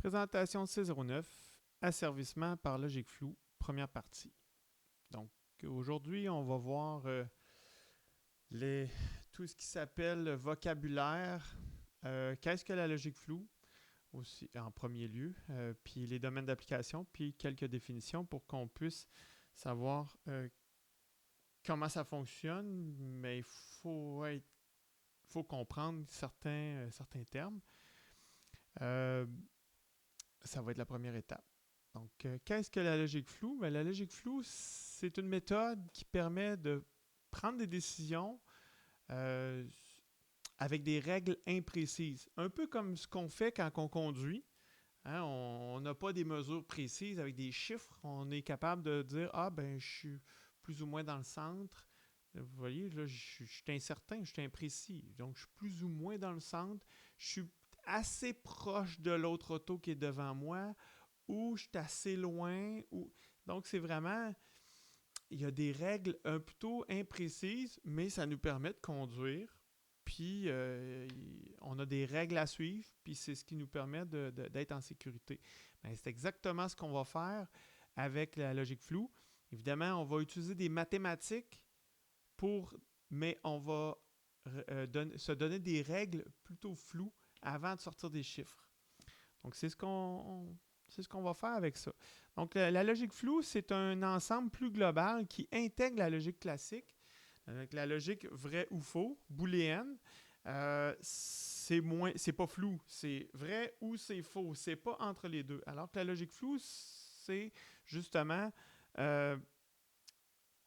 Présentation C09, asservissement par logique floue, première partie. Donc, aujourd'hui, on va voir les, tout ce qui s'appelle le vocabulaire. Qu'est-ce que la logique floue, aussi, en premier lieu, puis les domaines d'application, puis quelques définitions pour qu'on puisse savoir comment ça fonctionne, mais faut comprendre certains termes. Euh, Ça va être la première étape. Donc, qu'est-ce que la logique floue? Ben, la logique floue, c'est une méthode qui permet de prendre des décisions euh, avec des règles imprécises. Un peu comme ce qu'on fait quand on conduit. Hein, on n'a pas des mesures précises avec des chiffres. On est capable de dire, ah ben, je suis plus ou moins dans le centre. Vous voyez, là, je suis incertain, je suis imprécis. Donc, je suis plus ou moins dans le centre. Je suis assez proche de l'autre auto qui est devant moi ou je suis assez loin. Donc, c'est vraiment, il y a des règles un plutôt imprécises, mais ça nous permet de conduire. Puis, on a des règles à suivre, puis c'est ce qui nous permet d'être en sécurité. Ben, c'est exactement ce qu'on va faire avec la logique floue. Évidemment, on va utiliser des mathématiques mais on va se donner des règles plutôt floues avant de sortir des chiffres. Donc, c'est ce qu'on va faire avec ça. Donc, la logique floue, c'est un ensemble plus global qui intègre la logique classique, avec la logique vrai ou faux, booléenne. C'est pas flou, c'est vrai ou c'est faux, c'est pas entre les deux. Alors que la logique floue, c'est justement, euh,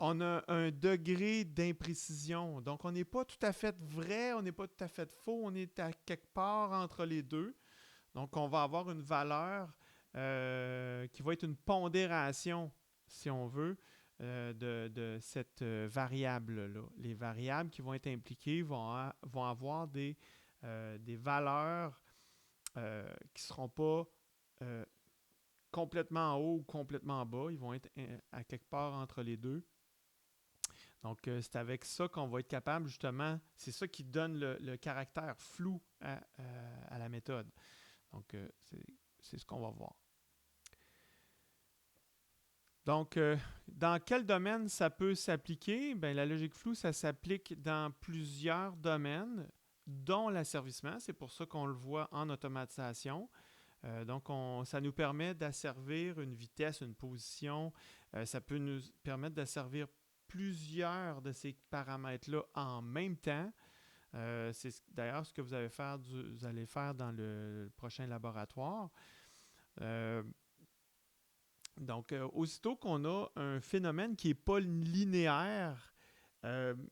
on a un degré d'imprécision. Donc, on n'est pas tout à fait vrai, on n'est pas tout à fait faux, on est à quelque part entre les deux. Donc, on va avoir une valeur qui va être une pondération, si on veut, de cette variable-là. Les variables qui vont être impliquées vont avoir des valeurs qui ne seront pas euh, complètement en haut ou complètement en bas. Ils vont être à quelque part entre les deux. Donc, c'est avec ça qu'on va être capable, justement, c'est ça qui donne le caractère flou à la méthode. Donc, c'est ce qu'on va voir. Donc, dans quel domaine ça peut s'appliquer? Ben, la logique floue, ça s'applique dans plusieurs domaines, dont l'asservissement. C'est pour ça qu'on le voit en automatisation. Donc, ça nous permet d'asservir une vitesse, une position. Ça peut nous permettre d'asservir plusieurs de ces paramètres-là en même temps. C'est d'ailleurs ce que vous allez faire dans le prochain laboratoire. Euh, donc, aussitôt qu'on a un phénomène qui n'est pas linéaire,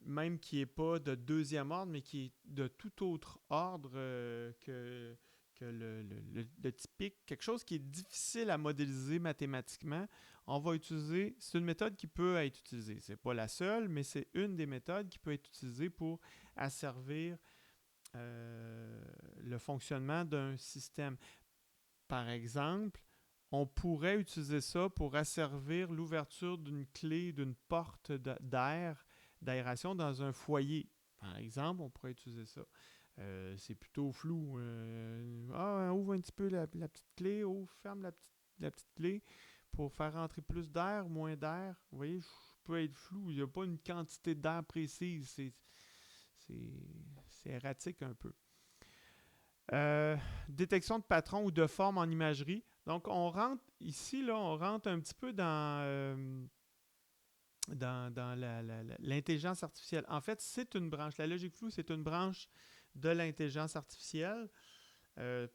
même qui n'est pas de deuxième ordre, mais qui est de tout autre ordre que le typique, quelque chose qui est difficile à modéliser mathématiquement, on va utiliser, c'est une méthode qui peut être utilisée. Ce n'est pas la seule, mais c'est une des méthodes qui peut être utilisée pour asservir le fonctionnement d'un système. Par exemple, on pourrait utiliser ça pour asservir l'ouverture d'une clé d'une porte d'aération dans un foyer. Par exemple, on pourrait utiliser ça. C'est plutôt flou. Ouvre un petit peu la petite clé, ferme la petite clé pour faire rentrer plus d'air, moins d'air. Vous voyez, je peux être flou. Il n'y a pas une quantité d'air précise. C'est erratique un peu. Détection de patrons ou de formes en imagerie. Donc, on rentre ici, là, on rentre un petit peu dans l'intelligence artificielle. En fait, c'est une branche. La logique floue, c'est une branche de l'intelligence artificielle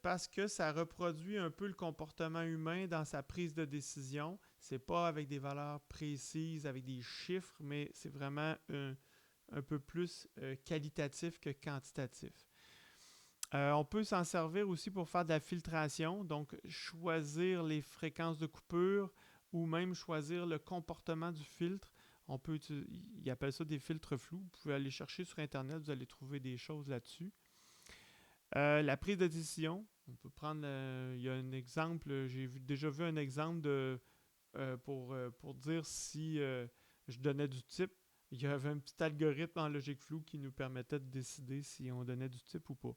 parce que ça reproduit un peu le comportement humain dans sa prise de décision. C'est pas avec des valeurs précises, avec des chiffres, mais c'est vraiment un peu plus qualitatif que quantitatif. On peut s'en servir aussi pour faire de la filtration, donc choisir les fréquences de coupure ou même choisir le comportement du filtre. Ils appellent ça des filtres flous. Vous pouvez aller chercher sur Internet, vous allez trouver des choses là-dessus. La prise de décision, on peut prendre, il y a un exemple, déjà vu un exemple pour dire si je donnais du type. Il y avait un petit algorithme en logique floue qui nous permettait de décider si on donnait du type ou pas.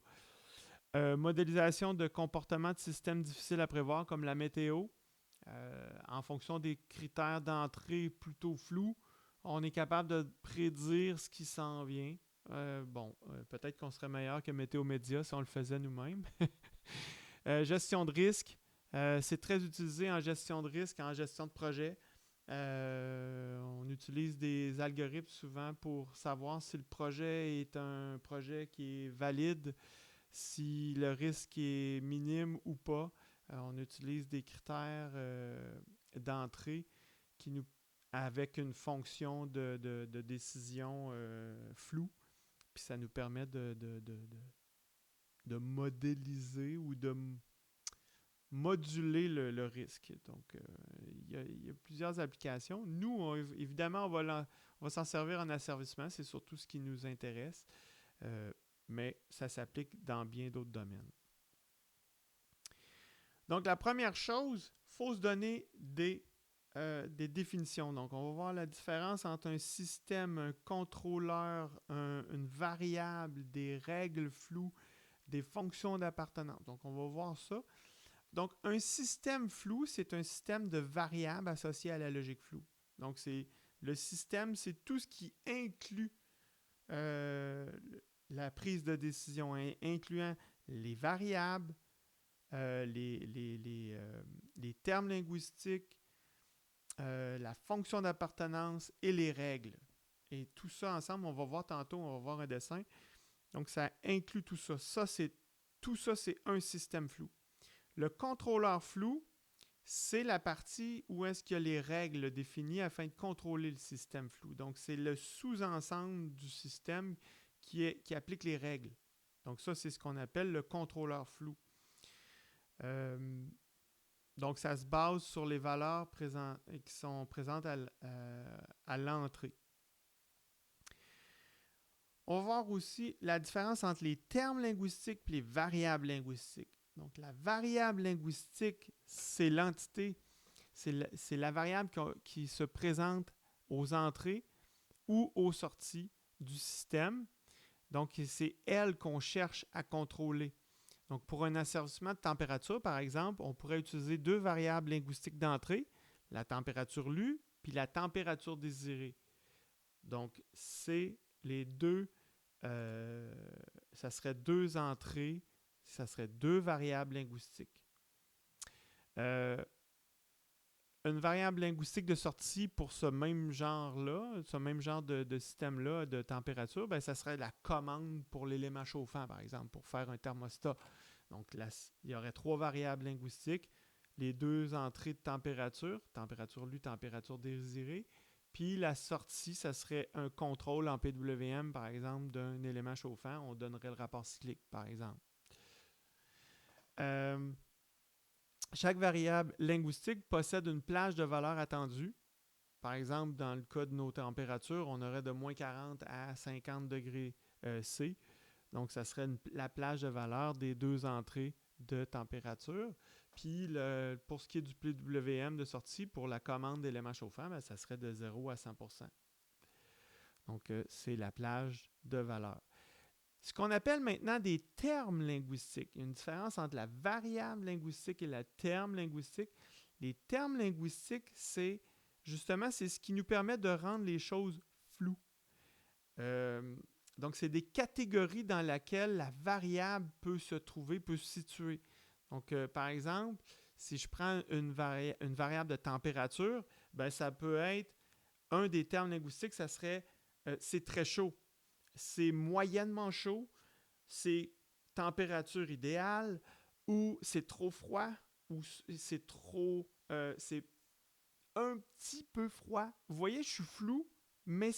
Modélisation de comportements de systèmes difficiles à prévoir, comme la météo. En fonction des critères d'entrée plutôt flous, on est capable de prédire ce qui s'en vient. Peut-être qu'on serait meilleur que Météo Média si on le faisait nous-mêmes. Gestion de risque. C'est très utilisé en gestion de risque, en gestion de projet. On utilise des algorithmes souvent pour savoir si le projet est un projet qui est valide, si le risque est minime ou pas. On utilise des critères d'entrée qui nous, avec une fonction de décision floue. Puis ça nous permet de modéliser ou de moduler le risque. Donc, il y a plusieurs applications. Nous, évidemment, on va s'en servir en asservissement. C'est surtout ce qui nous intéresse. Mais ça s'applique dans bien d'autres domaines. Donc, la première chose, il faut se donner des définitions. Donc, on va voir la différence entre un système, un contrôleur, une variable, des règles floues, des fonctions d'appartenance. Donc, on va voir ça. Donc, un système flou, c'est un système de variables associées à la logique floue. Donc, le système, c'est tout ce qui inclut la prise de décision, incluant les variables, les termes linguistiques, la fonction d'appartenance et les règles. Et tout ça ensemble, on va voir tantôt, on va voir un dessin. Donc, ça inclut tout ça. Tout ça, c'est un système flou. Le contrôleur flou, c'est la partie où est-ce qu'il y a les règles définies afin de contrôler le système flou. Donc, c'est le sous-ensemble du système qui applique les règles. Donc, ça, c'est ce qu'on appelle le contrôleur flou. Donc, ça se base sur les valeurs qui sont présentes à l'entrée. On va voir aussi la différence entre les termes linguistiques et les variables linguistiques. Donc, la variable linguistique, c'est l'entité, c'est la variable qui se présente aux entrées ou aux sorties du système. Donc, c'est elle qu'on cherche à contrôler. Donc, pour un asservissement de température, par exemple, on pourrait utiliser deux variables linguistiques d'entrée, la température lue puis la température désirée. Donc, c'est les deux, ça serait deux entrées, ça serait deux variables linguistiques. Une variable linguistique de sortie pour ce même genre-là, ce même genre de système-là de température, ben, ça serait la commande pour l'élément chauffant, par exemple, pour faire un thermostat. Donc, là, il y aurait trois variables linguistiques, les deux entrées de température lue, température désirée, puis la sortie, ça serait un contrôle en PWM, par exemple, d'un élément chauffant. On donnerait le rapport cyclique, par exemple. Chaque variable linguistique possède une plage de valeurs attendues. Par exemple, dans le cas de nos températures, on aurait de moins 40 à 50 degrés C. Donc, ça serait la plage de valeurs des deux entrées de température. Puis, pour ce qui est du PWM de sortie, pour la commande d'éléments chauffants, ben, ça serait de 0 à 100%. Donc, c'est la plage de valeurs. Ce qu'on appelle maintenant des termes linguistiques. Il y a une différence entre la variable linguistique et le terme linguistique. Les termes linguistiques, c'est ce qui nous permet de rendre les choses floues. Donc, c'est des catégories dans lesquelles la variable peut se trouver, peut se situer. Donc, par exemple, si je prends une variable de température, ben, ça peut être, un des termes linguistiques, ça serait c'est très chaud. C'est moyennement chaud, c'est température idéale, ou c'est trop froid, ou c'est c'est un petit peu froid. Vous voyez, je suis flou, mais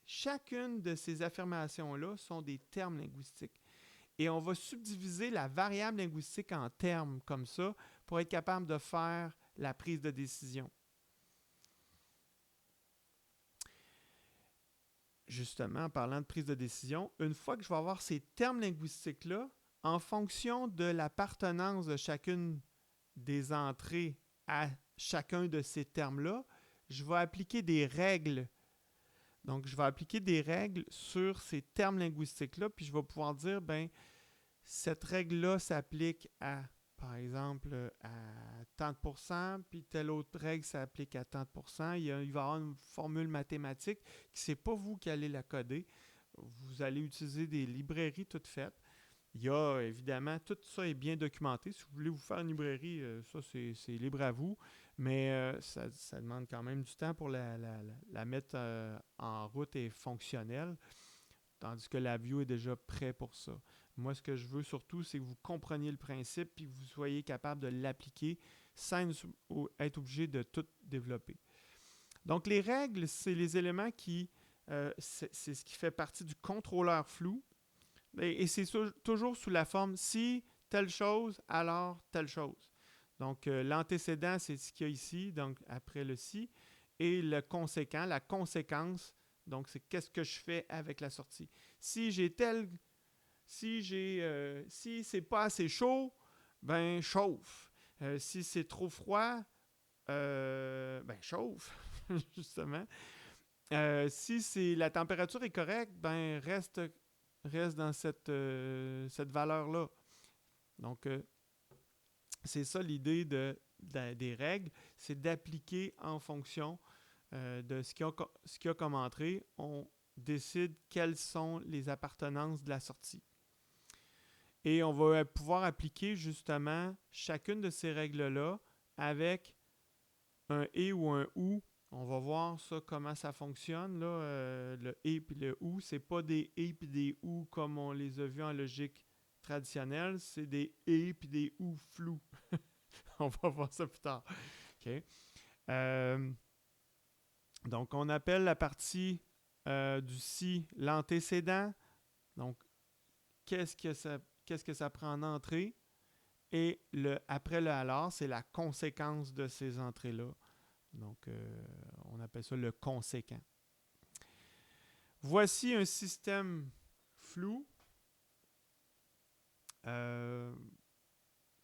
chacune de ces affirmations-là sont des termes linguistiques. Et on va subdiviser la variable linguistique en termes comme ça pour être capable de faire la prise de décision. Justement, en parlant de prise de décision, une fois que je vais avoir ces termes linguistiques-là, en fonction de l'appartenance de chacune des entrées à chacun de ces termes-là, je vais appliquer des règles. Donc, je vais appliquer des règles sur ces termes linguistiques-là, puis je vais pouvoir dire, ben, cette règle-là s'applique à, par exemple, à tant de pourcents, puis telle autre règle s'applique à tant de pourcents. Il va y avoir une formule mathématique qui c'est pas vous qui allez la coder. Vous allez utiliser des librairies toutes faites. Il y a évidemment, tout ça est bien documenté. Si vous voulez vous faire une librairie, ça c'est libre à vous, mais ça demande quand même du temps pour la mettre en route et fonctionnelle, tandis que la view est déjà prêt pour ça. Moi, ce que je veux surtout, c'est que vous compreniez le principe et que vous soyez capable de l'appliquer sans être obligé de tout développer. Donc, les règles, c'est les éléments qui, c'est ce qui fait partie du contrôleur flou. Et c'est toujours sous la forme si telle chose, alors telle chose. Donc, l'antécédent, c'est ce qu'il y a ici, donc après le si. Et le conséquent, la conséquence, donc c'est qu'est-ce que je fais avec la sortie. Si c'est pas assez chaud, ben chauffe. Si c'est trop froid, ben chauffe, justement. Si la température est correcte, ben reste dans cette valeur-là. Donc, c'est ça l'idée des règles, c'est d'appliquer en fonction de ce qu'il y a comme entrée. On décide quelles sont les appartenances de la sortie. Et on va pouvoir appliquer justement chacune de ces règles-là avec un et ou un ou. On va voir ça, comment ça fonctionne. Là. Le et puis le ou, c'est pas des et puis des ou comme on les a vus en logique traditionnelle, c'est des et puis des ou flous. On va voir ça plus tard. Okay. Donc, on appelle la partie du si l'antécédent. Donc, qu'est-ce que ça prend en entrée? Et après le alors, c'est la conséquence de ces entrées-là. Donc, on appelle ça le conséquent. Voici un système flou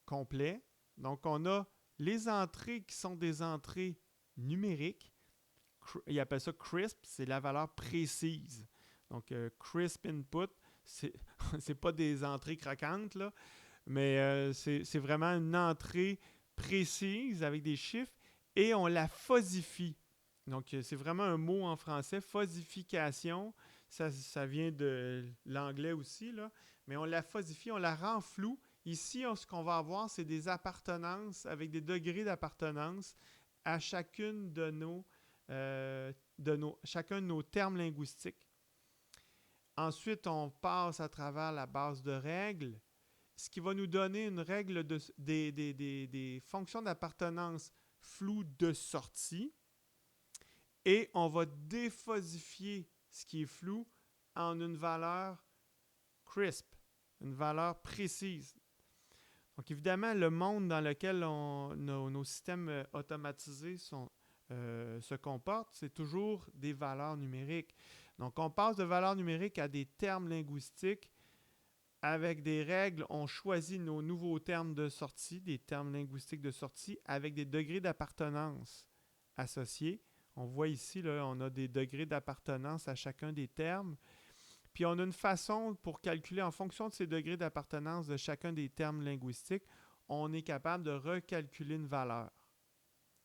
complet. Donc, on a les entrées qui sont des entrées numériques. Ils appellent ça crisp, c'est la valeur précise. Donc, crisp input, c'est pas des entrées croquantes, là, mais c'est vraiment une entrée précise avec des chiffres et on la phosifie. Donc, c'est vraiment un mot en français, phosification. Ça vient de l'anglais aussi, là. Mais on la phosifie, on la rend floue. Ici, ce qu'on va avoir, c'est des appartenances avec des degrés d'appartenance à chacune chacun de nos termes linguistiques. Ensuite, on passe à travers la base de règles, ce qui va nous donner une règle des fonctions d'appartenance floues de sortie. Et on va déphosifier ce qui est flou en une valeur crisp, une valeur précise. Donc évidemment, le monde dans lequel nos systèmes automatisés se comportent, c'est toujours des valeurs numériques. Donc on passe de valeurs numériques à des termes linguistiques. Avec des règles, on choisit nos nouveaux termes de sortie, des termes linguistiques de sortie, avec des degrés d'appartenance associés. On voit ici, là, on a des degrés d'appartenance à chacun des termes. Puis on a une façon pour calculer en fonction de ces degrés d'appartenance de chacun des termes linguistiques, on est capable de recalculer une valeur.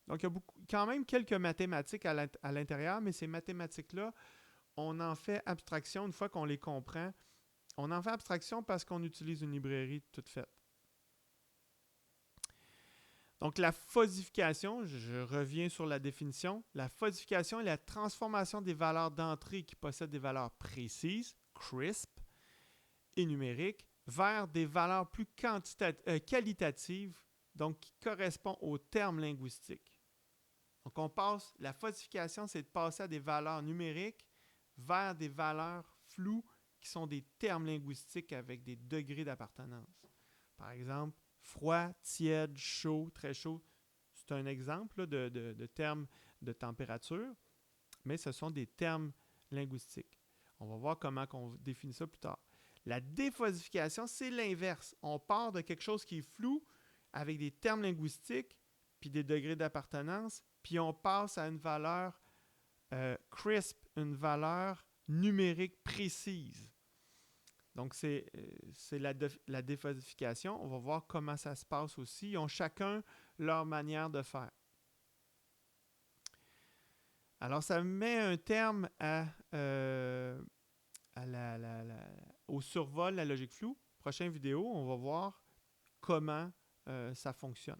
Donc il y a quand même quelques mathématiques à l'intérieur, mais ces mathématiques-là, on en fait abstraction une fois qu'on les comprend. On en fait abstraction parce qu'on utilise une librairie toute faite. Donc, la phosification, je reviens sur la définition. La phosification est la transformation des valeurs d'entrée qui possèdent des valeurs précises, crisp, et numériques, vers des valeurs plus qualitatives, donc qui correspondent aux termes linguistiques. Donc, la phosification, c'est de passer à des valeurs numériques vers des valeurs floues qui sont des termes linguistiques avec des degrés d'appartenance. Par exemple, froid, tiède, chaud, très chaud, c'est un exemple là, de termes de température, mais ce sont des termes linguistiques. On va voir comment on définit ça plus tard. La déphosification, c'est l'inverse. On part de quelque chose qui est flou avec des termes linguistiques puis des degrés d'appartenance, puis on passe à une valeur crisp, une valeur numérique précise. Donc, c'est la déphasification. On va voir comment ça se passe aussi. Ils ont chacun leur manière de faire. Alors, ça met un terme au survol de la logique floue. Prochaine vidéo, on va voir comment ça fonctionne.